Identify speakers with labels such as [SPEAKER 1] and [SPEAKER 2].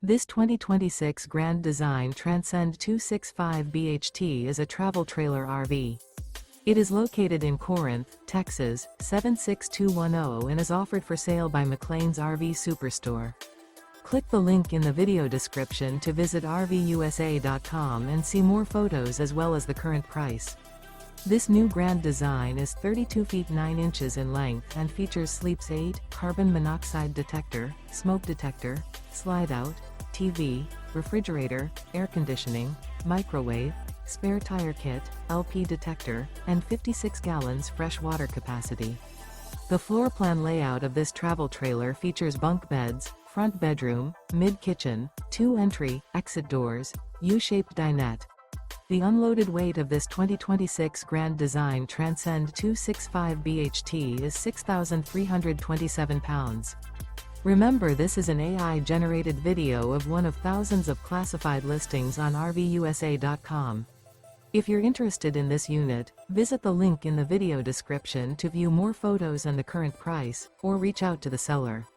[SPEAKER 1] This 2026 Grand Design Transcend 265 BHT is a travel trailer RV. It is located in Corinth, Texas, 76210 and is offered for sale by McClain's RV Superstore. Click the link in the video description to visit RVUSA.com and see more photos as well as the current price. This new Grand Design is 32 feet 9 inches in length and features Sleep's 8, carbon monoxide detector, smoke detector, slide-out, TV, refrigerator, air conditioning, microwave, spare tire kit, LP detector, and 56 gallons fresh water capacity. The floor plan layout of this travel trailer features bunk beds, front bedroom, mid-kitchen, 2 entry, exit doors, U-shaped dinette. The unloaded weight of this 2026 Grand Design Transcend 265 BHT is 6,327 pounds. Remember, this is an AI-generated video of one of thousands of classified listings on RVUSA.com. If you're interested in this unit, visit the link in the video description to view more photos and the current price, or reach out to the seller.